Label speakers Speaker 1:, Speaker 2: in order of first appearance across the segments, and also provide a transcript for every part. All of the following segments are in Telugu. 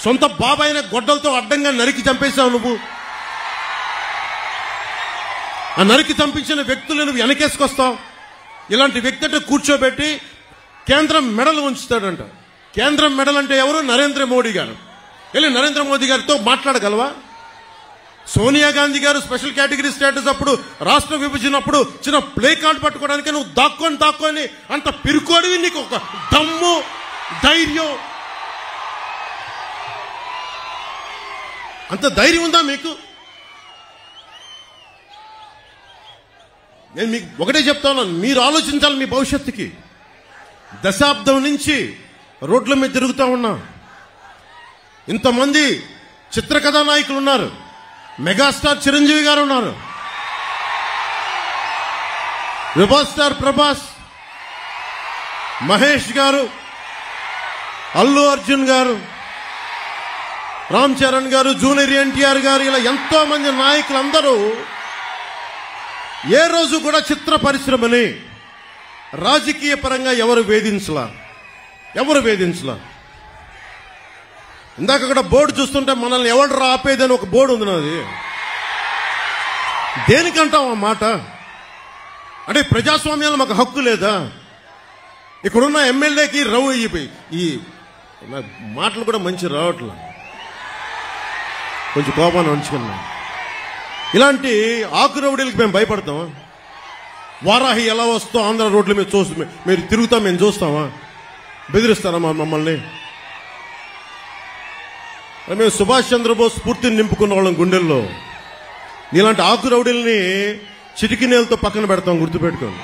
Speaker 1: సొంత బాబాయిన గొడ్డలతో అడ్డంగా నరికి చంపేశావు నువ్వు. ఆ నరికి చంపించిన వ్యక్తులు నువ్వు వెనకేసుకొస్తావు. ఇలాంటి వ్యక్తి అంటే కూర్చోబెట్టి కేంద్రం మెడలు ఉంచుతాడంట. కేంద్రం మెడల్ అంటే ఎవరు? నరేంద్ర మోడీ గారు. వెళ్ళి నరేంద్ర మోదీ గారితో మాట్లాడగలవా? సోనియా గాంధీ గారు స్పెషల్ కేటగిరీ స్టేటస్ అప్పుడు రాష్ట్ర విభజనప్పుడు చిన్న ప్లే కార్డు పట్టుకోవడానికి నువ్వు దాక్కొని అంత పిరుకోడివి. నీకు ఒక దమ్ము ధైర్యం, అంత ధైర్యం ఉందా మీకు? నేను మీకు ఒకటే చెప్తా ఉన్నాను, మీరు ఆలోచించాలి మీ భవిష్యత్తుకి. దశాబ్దం నుంచి రోడ్ల మీద తిరుగుతూ ఉన్నా. ఇంతమంది చిత్రకథా నాయకులు ఉన్నారు. మెగాస్టార్ చిరంజీవి గారు ఉన్నారు, రెబల్ స్టార్ ప్రభాస్, మహేష్ గారు, అల్లు అర్జున్ గారు, రామ్ చరణ్ గారు, జూనియర్ ఎన్టీఆర్ గారు, ఇలా ఎంతో మంది నాయకులందరూ ఏ రోజు కూడా చిత్ర పరిశ్రమని రాజకీయ పరంగా ఎవరు వేధించలా. ఇందాక అక్కడ బోర్డు చూస్తుంటే మనల్ని ఎవరు ఆపేదని ఒక బోర్డు ఉంది నాది. దేనికంటాం ఆ మాట? అంటే ప్రజాస్వామ్యాలు మాకు హక్కు లేదా? ఇక్కడున్న ఎమ్మెల్యేకి ఈ మాటలు కూడా మంచి రావట్లా, కొంచెం కోపాన్ని ఉంచుకున్నా. ఇలాంటి ఆకురౌడీలకు మేము భయపడతామా? వారాహి ఎలా వస్తో ఆంధ్ర రోడ్ల మీద మీరు తిరుగుతాం, మేము చూస్తామా? బెదిరిస్తారా మమ్మల్ని? మేము సుభాష్ చంద్రబోస్ స్ఫూర్తిని నింపుకున్న వాళ్ళం గుండెల్లో. ఇలాంటి ఆకురౌడీల్ని చిటికినేలతో పక్కన పెడతాం, గుర్తుపెట్టుకోండి.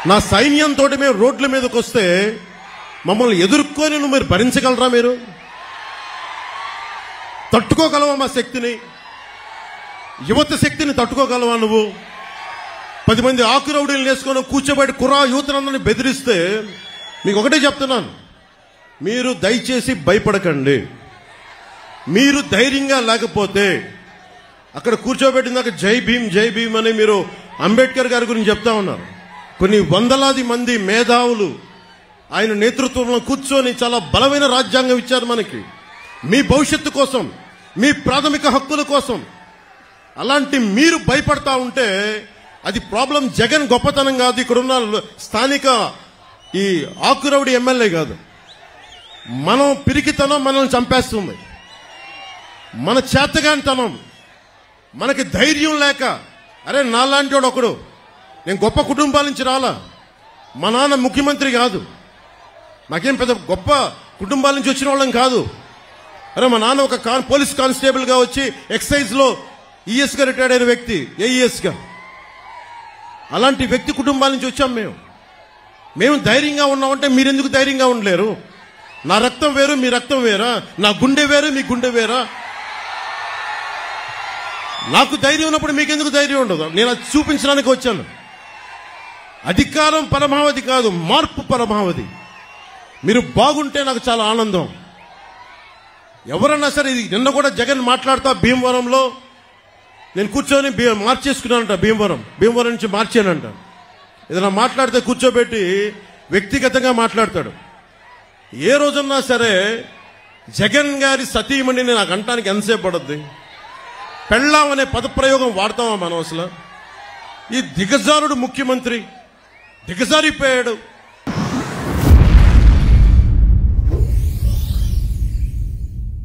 Speaker 1: నా సైన్యంతో మేము రోడ్ల మీదకి వస్తే మమ్మల్ని ఎదుర్కొని మీరు భరించగలరా? మీరు తట్టుకోగలవా? మా శక్తిని, యువత శక్తిని తట్టుకోగలవా నువ్వు? 10 మంది ఆకురౌడీలు వేసుకొని కూర్చోబెట్టి కుర్రా యువతనందరినీ బెదిరిస్తే మీకు ఒకటే చెప్తున్నాను, మీరు దయచేసి భయపడకండి. మీరు ధైర్యంగా లేకపోతే అక్కడ కూర్చోబెట్టిందాక జై భీమ్ అని మీరు అంబేద్కర్ గారి గురించి చెప్తా ఉన్నారు. కొన్ని వందలాది మంది మేధావులు ఆయన నేతృత్వంలో కూర్చొని చాలా బలమైన రాజ్యాంగం ఇచ్చారు మనకి, మీ భవిష్యత్తు కోసం, మీ ప్రాథమిక హక్కుల కోసం. అలాంటి మీరు భయపడతా ఉంటే అది ప్రాబ్లం జగన్ గొప్పతనం కాదు, ఇక్కడున్న స్థానిక ఈ ఆకురౌడి ఎమ్మెల్యే కాదు. మనం పిరికితనం మనల్ని చంపేస్తుంది, మన చేతగానితనం, మనకి ధైర్యం లేక. అరే నాలాంటి వాడు ఒకడు, నేను గొప్ప కుటుంబాల నుంచి రాలా, మా నాన్న ముఖ్యమంత్రి కాదు, నాకేం పెద్ద గొప్ప కుటుంబాల నుంచి వచ్చిన వాళ్ళం కాదు. అరే మా నాన్న ఒక పోలీస్ కానిస్టేబుల్ గా వచ్చి ఎక్సైజ్ లో ఈఎస్ గా రిటైర్డ్ అయిన వ్యక్తి, ఏఈఎస్ గా. అలాంటి వ్యక్తి కుటుంబాల నుంచి వచ్చాం మేము ధైర్యంగా ఉన్నామంటే మీరెందుకు ధైర్యంగా ఉండలేరు? నా రక్తం వేరు, మీ రక్తం వేరా? నా గుండె వేరు, మీ గుండె వేరా? నాకు ధైర్యం ఉన్నప్పుడు మీకెందుకు ధైర్యం ఉండదు? నేను అది చూపించడానికి వచ్చాను. అధికారం పరమావధి కాదు, మార్పు పరమావధి. మీరు బాగుంటే నాకు చాలా ఆనందం. ఎవరన్నా సరే, ఇది నిన్న కూడా జగన్ మాట్లాడుతా భీమవరంలో నేను కూర్చొని మార్చేసుకున్నానంట, భీమవరం నుంచి మార్చానంట. ఏదైనా మాట్లాడితే కూర్చోబెట్టి వ్యక్తిగతంగా మాట్లాడతాడు. ఏ రోజున్నా సరే జగన్ గారి సతీమణిని నాకు అంటానికి ఎంతసేపు పడుద్ది? పెళ్ళాం అనే పదప్రయోగం వాడతామా మనం అసలు? ఈ దిగజారుడు ముఖ్యమంత్రి దిగజారిపోయాడు.